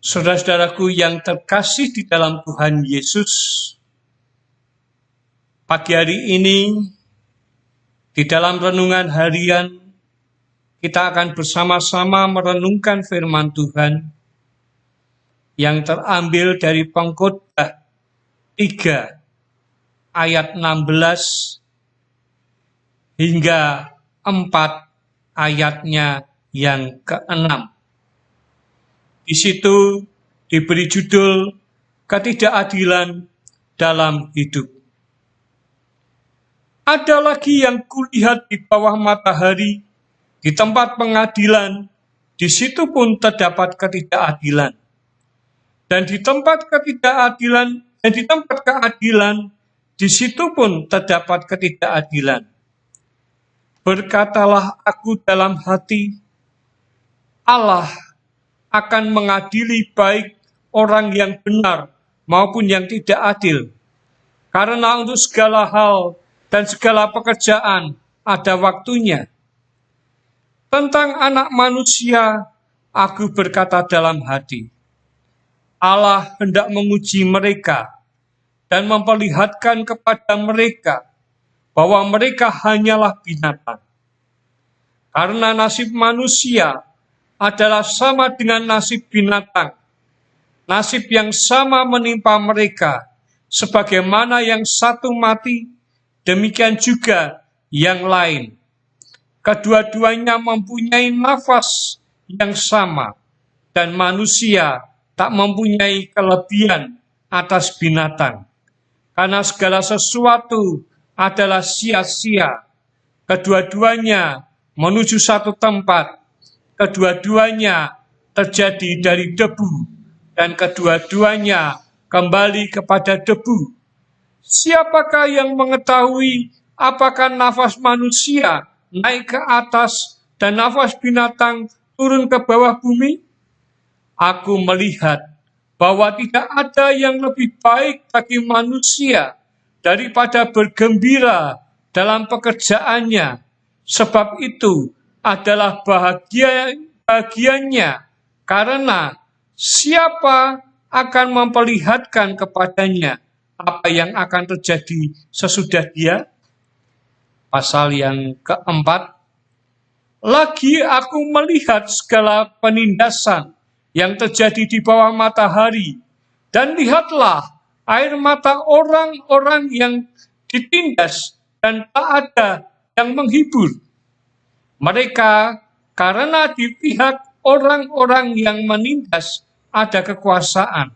Saudara-saudaraku yang terkasih di dalam Tuhan Yesus, pagi hari ini di dalam renungan harian kita akan bersama-sama merenungkan firman Tuhan yang terambil dari Pengkhotbah 3 ayat 16 hingga 4 ayatnya yang ke-6. Di situ diberi judul ketidakadilan dalam hidup. Ada lagi yang kulihat di bawah matahari, di tempat pengadilan, di situ pun terdapat ketidakadilan. Dan di tempat ketidakadilan dan di tempat keadilan, di situ pun terdapat ketidakadilan. Berkatalah aku dalam hati, Allah akan mengadili baik orang yang benar maupun yang tidak adil. Karena untuk segala hal dan segala pekerjaan ada waktunya. Tentang anak manusia, aku berkata dalam hati, Allah hendak menguji mereka dan memperlihatkan kepada mereka bahwa mereka hanyalah binatang. Karena nasib manusia adalah sama dengan nasib binatang. Nasib yang sama menimpa mereka, sebagaimana yang satu mati, demikian juga yang lain. Kedua-duanya mempunyai nafas yang sama, dan manusia tak mempunyai kelebihan atas binatang. Karena segala sesuatu adalah sia-sia. Kedua-duanya menuju satu tempat. Kedua-duanya terjadi dari debu, dan kedua-duanya kembali kepada debu. Siapakah yang mengetahui apakah nafas manusia naik ke atas dan nafas binatang turun ke bawah bumi? Aku melihat bahwa tidak ada yang lebih baik bagi manusia daripada bergembira dalam pekerjaannya. Sebab itu adalah bahagianya, karena siapa akan memperlihatkan kepadanya apa yang akan terjadi sesudah dia? Pasal yang keempat, lagi aku melihat segala penindasan yang terjadi di bawah matahari, dan lihatlah air mata orang-orang yang ditindas, dan tak ada yang menghibur mereka, karena di pihak orang-orang yang menindas ada kekuasaan.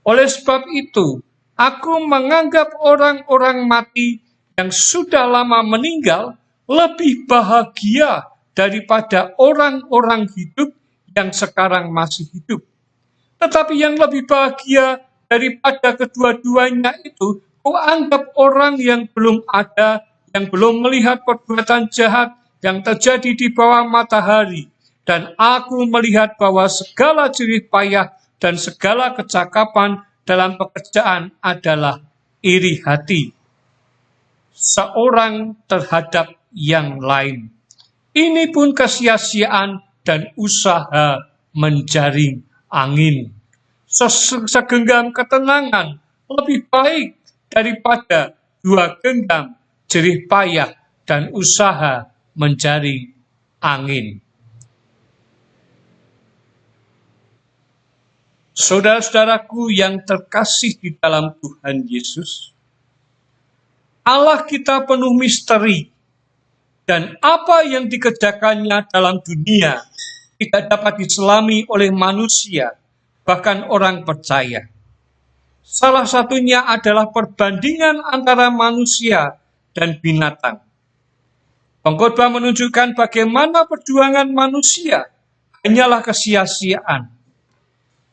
Oleh sebab itu, aku menganggap orang-orang mati yang sudah lama meninggal lebih bahagia daripada orang-orang hidup yang sekarang masih hidup. Tetapi yang lebih bahagia daripada kedua-duanya itu, kuanggap orang yang belum ada, yang belum melihat perbuatan jahat yang terjadi di bawah matahari. Dan aku melihat bahwa segala jerih payah dan segala kecakapan dalam pekerjaan adalah iri hati seorang terhadap yang lain. Ini pun kesia-siaan dan usaha menjaring angin. Segenggam ketenangan lebih baik daripada 2 genggam jerih payah dan usaha menjaring angin. Saudara-saudaraku yang terkasih di dalam Tuhan Yesus, Allah kita penuh misteri, dan apa yang dikerjakannya dalam dunia tidak dapat diselami oleh manusia, bahkan orang percaya. Salah satunya adalah perbandingan antara manusia dan binatang. Pengkhotbah menunjukkan bagaimana perjuangan manusia hanyalah kesia-siaan.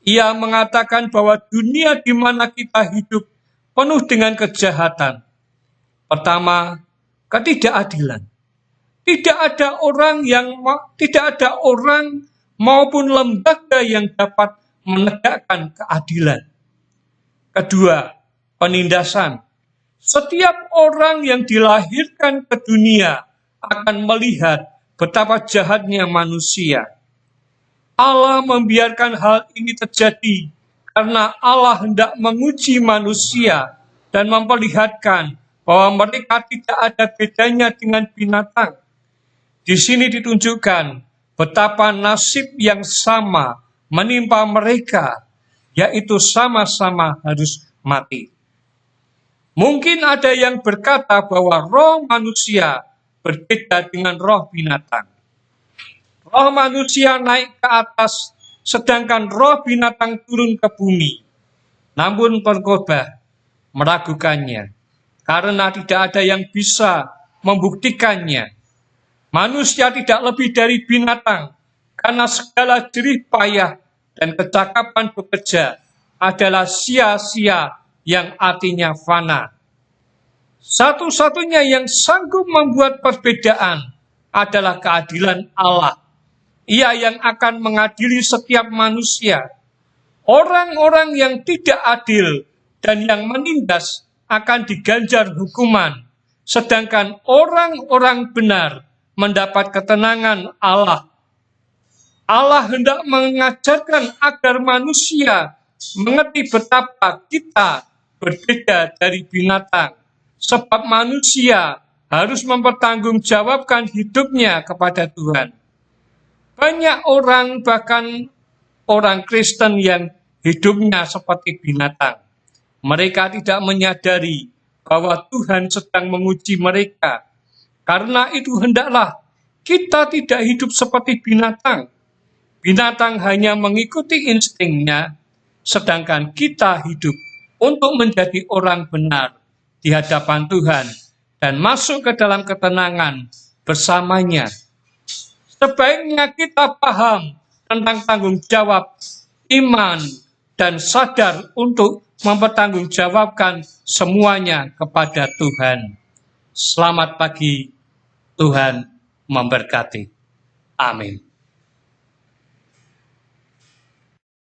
Ia mengatakan bahwa dunia di mana kita hidup penuh dengan kejahatan. Pertama, ketidakadilan. Tidak ada orang maupun lembaga yang dapat menegakkan keadilan. Kedua, penindasan. Setiap orang yang dilahirkan ke dunia akan melihat betapa jahatnya manusia. Allah membiarkan hal ini terjadi karena Allah hendak menguji manusia dan memperlihatkan bahwa mereka tidak ada bedanya dengan binatang. Di sini ditunjukkan betapa nasib yang sama menimpa mereka, yaitu sama-sama harus mati. Mungkin ada yang berkata bahwa roh manusia berbeda dengan roh binatang. Roh manusia naik ke atas, sedangkan roh binatang turun ke bumi. Namun pengkhotbah meragukannya, karena tidak ada yang bisa membuktikannya. Manusia tidak lebih dari binatang, karena segala jerih payah dan kecakapan bekerja adalah sia-sia yang artinya fana. Satu-satunya yang sanggup membuat perbedaan adalah keadilan Allah. Ia yang akan mengadili setiap manusia. Orang-orang yang tidak adil dan yang menindas akan diganjar hukuman, sedangkan orang-orang benar mendapat ketenangan Allah. Allah hendak mengajarkan agar manusia mengerti betapa kita berbeda dari binatang, sebab manusia harus mempertanggungjawabkan hidupnya kepada Tuhan. Banyak orang, bahkan orang Kristen yang hidupnya seperti binatang. Mereka tidak menyadari bahwa Tuhan sedang menguji mereka. Karena itu hendaklah kita tidak hidup seperti binatang. Binatang hanya mengikuti instingnya, sedangkan kita hidup untuk menjadi orang benar di hadapan Tuhan dan masuk ke dalam ketenangan bersamanya. Sebaiknya kita paham tentang tanggung jawab iman dan sadar untuk mempertanggungjawabkan semuanya kepada Tuhan. Selamat pagi, Tuhan memberkati. Amin.